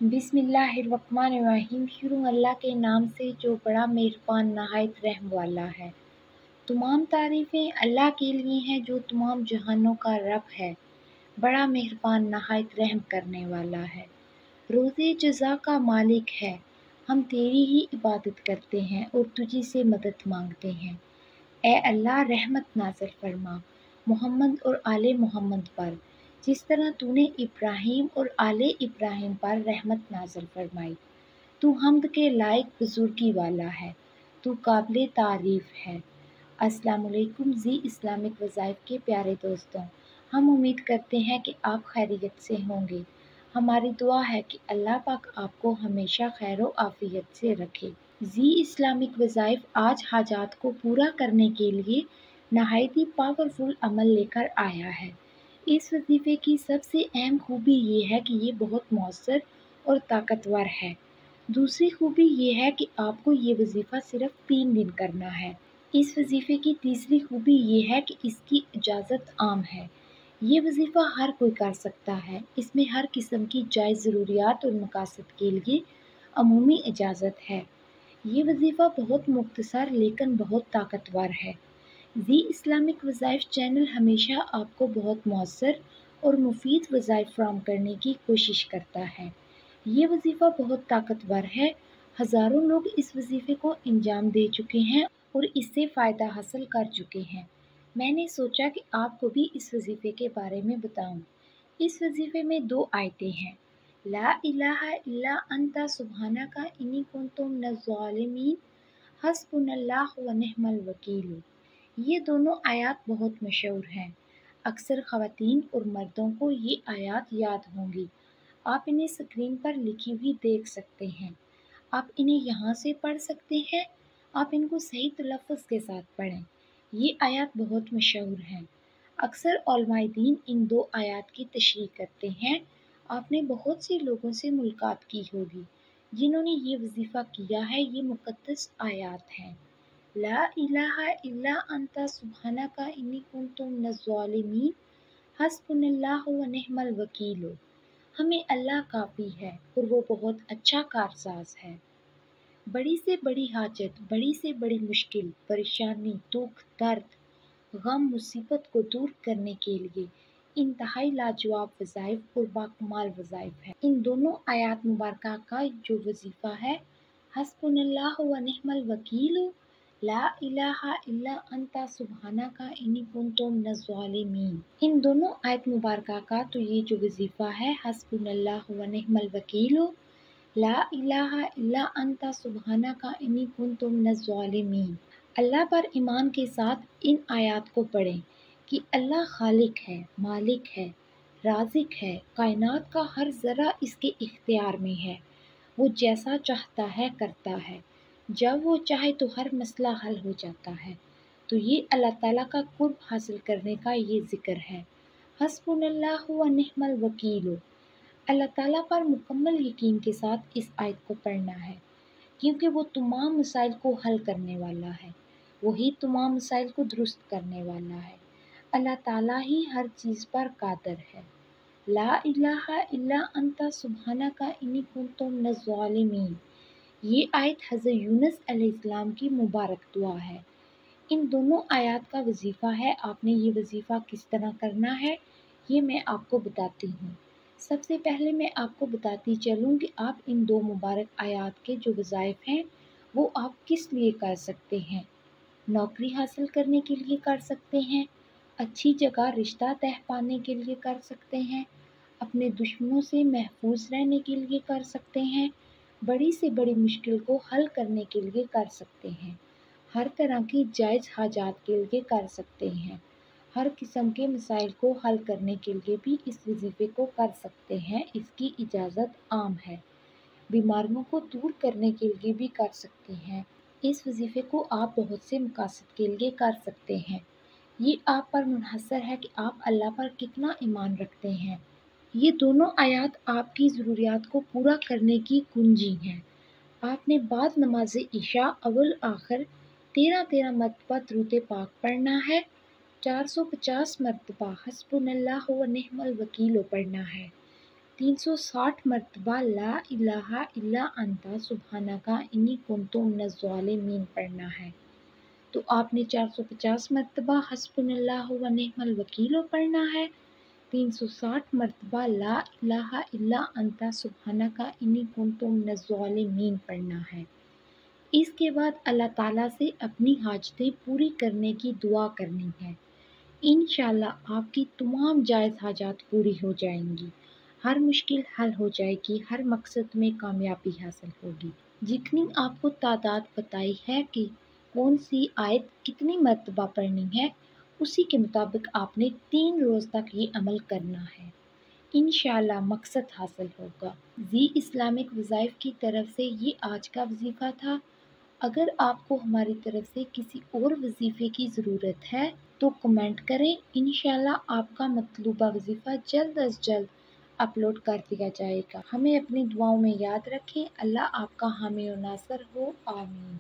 बिस्मिल्लाहिर्रहमानिर्रहीम। शुरू अल्लाह के नाम से जो बड़ा मेहरबान नहायत रहम वाला है। तमाम तारीफ़ें अल्लाह के लिए हैं जो तमाम जहानों का रब है, बड़ा मेहरबान नहायत रहम करने वाला है, रोज़े जज़ा का मालिक है। हम तेरी ही इबादत करते हैं और तुझी से मदद मांगते हैं। ए अल्लाह, रहमत नाज़िल फरमा मोहम्मद और आले मोहम्मद पर, जिस तरह तूने इब्राहीम और आले इब्राहीम पर रहमत नाज़िल फरमाई। तू हम्द के लायक बुजुर्गी वाला है, तू काबिल तारीफ़ है। अस्सलाम वालेकुम जी इस्लामिक वज़ाइफ के प्यारे दोस्तों, हम उम्मीद करते हैं कि आप खैरियत से होंगे। हमारी दुआ है कि अल्लाह पाक आपको हमेशा खैर व आफ़ियत से रखे। जी इस्लामिक वज़ाइफ आज हाजात को पूरा करने के लिए नहायत ही पावरफुल अमल लेकर आया है। इस वजीफ़े की सबसे अहम खूबी ये है कि ये बहुत मौसर और ताकतवर है। दूसरी खूबी ये है कि आपको ये वजीफ़ा सिर्फ 3 दिन करना है। इस वजीफ़े की तीसरी खूबी ये है कि इसकी इजाज़त आम है। ये वजीफ़ा हर कोई कर सकता है। इसमें हर किस्म की जायज़ ज़रूरियात और मकासद के लिए अमूमी इजाज़त है। ये वजीफ़ा बहुत मुख्तसर लेकिन बहुत ताकतवर है। जी इस्लामिक वज़ाइफ चैनल हमेशा आपको बहुत मौसर और मुफीद वज़ाइफ फ़राहम करने की कोशिश करता है। ये वजीफ़ा बहुत ताकतवर है। हज़ारों लोग इस वजीफ़े को अंजाम दे चुके हैं और इससे फ़ायदा हासिल कर चुके हैं। मैंने सोचा कि आपको भी इस वजीफ़े के बारे में बताऊं। इस वजीफ़े में 2 आयतें हैं। ला इलाहा इल्ला अंता सुब्हानका इन्नी कुन्तु मिनज़ ज़ालिमीन, हस्बुनल्लाहु व निअमल वकील। ये दोनों आयत बहुत मशहूर हैं। अक्सर ख़वातीन और मर्दों को ये आयत याद होंगी। आप इन्हें स्क्रीन पर लिखी हुई देख सकते हैं। आप इन्हें यहाँ से पढ़ सकते हैं। आप इनको सही तलफ़्फ़ुज़ के साथ पढ़ें। ये आयत बहुत मशहूर हैं। अक्सर उलमाए दीन इन 2 आयत की तशरीह करते हैं। आपने बहुत से लोगों से मुलाकात की होगी जिन्होंने ये वजीफ़ा किया है। ये मुक़द्दस आयत हैं। ला इलाहा इल्ला अंता सुब्हानका इन्नी कुन्तु मिनज़ ज़ालिमीन, हस्बुनल्लाहु व निअमल वकील। हमें अल्लाह काफ़ी है और वो बहुत अच्छा कारसाज़ है। बड़ी से बड़ी हाजत, बड़ी से बड़ी मुश्किल, परेशानी, दुख, दर्द, गम, मुसीबत को दूर करने के लिए इंतहाई लाजवाब वज़ाइफ और बाकमाल वज़ाइफ है। इन दोनों आयात मुबारका का जो वजीफ़ा है, हस्बुनल्लाहु व निअमल वकील, ला इलाहा इल्ला अंता सुब्हानका इन्नी कुन्तु मिनज़ ज़ालिमीन। इन दोनों आयत मुबारका का तो ये जो वजीफ़ा है, हस्बुनल्लाहु व निअमल वकील, ला इलाहा इल्ला अंता सुब्हानका इन्नी कुन्तु मिनज़ ज़ालिमीन। अल्लाह पर ईमान के साथ इन आयात को पढ़ें कि अल्लाह खालिक है, मालिक है, राज़िक है, कायनात का हर ज़रा इसके इख्तियार में है। वो जैसा चाहता है करता है। जब वो चाहे तो हर मसला हल हो जाता है। तो ये अल्लाह ताला का कुर्ब हासिल करने का ये ज़िक्र है। हस्बुनल्लाहु व निअमल वकील। अल्लाह ताला पर मुकम्मल यकीन के साथ इस आयत को पढ़ना है, क्योंकि वो तमाम मसाइल को हल करने वाला है। वही तमाम मसाइल को दुरुस्त करने वाला है। अल्लाह ताला ही हर चीज़ पर कादिर है। ला इलाहा इल्ला अंता सुब्हानका इन्नी कुन्तु मिनज़ ज़ालिमीन। ये आयत हज़रत यूनुस अलैहिस्सलाम की मुबारक दुआ है। इन दोनों आयत का वजीफ़ा है। आपने ये वजीफ़ा किस तरह करना है, ये मैं आपको बताती हूँ। सबसे पहले मैं आपको बताती चलूँ कि आप इन 2 मुबारक आयत के जो वज़ाइफ हैं, वो आप किस लिए कर सकते हैं। नौकरी हासिल करने के लिए कर सकते हैं, अच्छी जगह रिश्ता तह पाने के लिए कर सकते हैं, अपने दुश्मनों से महफूज रहने के लिए कर सकते हैं, बड़ी से बड़ी मुश्किल को हल करने के लिए कर सकते हैं, हर तरह की जायज़ हाजात के लिए कर सकते हैं, हर किस्म के मसाइल को हल करने के लिए भी इस वजीफ़े को कर सकते हैं। इसकी इजाज़त आम है। बीमारियों को दूर करने के लिए भी कर सकते हैं। इस वजीफ़े को आप बहुत से मकासद के लिए कर सकते हैं। ये आप पर मुनहसर है कि आप अल्लाह पर कितना ईमान रखते हैं। ये दोनों आयत आपकी ज़रूरियात को पूरा करने की कुंजी हैं। आपने बाद नमाज इशा अव्वल आखिर 13-13 मरतबा दुरूद पाक पढ़ना है। 450 मरतबा हस्बुनल्लाहु व निअमल वकील पढ़ना है। 360 مرتبہ لا الہ الا انت سبحانکا انی کنت من الظالمین پڑھنا ہے، تو آپ نے 450 مرتبہ حسبنا اللہ و نعم الوکیل پڑھنا ہے، 360 مرتبہ لا الہ الا انت سبحانکا انی کنت من الظالمین پڑھنا ہے۔ اس کے بعد اللہ تعالیٰ سے اپنی حاجتیں پوری کرنے کی دعا کرنی ہے۔ انشاءاللہ آپ کی تمام جائز حاجات پوری ہو جائیں گی، ہر مشکل حل ہو جائے گی، ہر مقصد میں کامیابی حاصل ہوگی۔ جتنی آپ کو تعداد بتائی ہے کہ کون سی آیت کتنی مرتبہ پڑھنی ہے، اسی کے مطابق آپ نے 3 روز تک یہ عمل کرنا ہے، انشاءاللہ مقصد حاصل ہوگا۔ زی اسلامک وظائف کی طرف سے یہ آج کا وظیفہ تھا۔ اگر آپ کو ہماری طرف سے کسی اور وظیفے کی ضرورت ہے تو کمنٹ کریں، انشاءاللہ آپ کا مطلوبہ وظیفہ جلد از جلد اپلوڈ کر دیا جائے گا۔ ہمیں اپنی دعاؤں میں یاد رکھیں۔ اللہ آپ کا حامی و ناصر ہو، آمین۔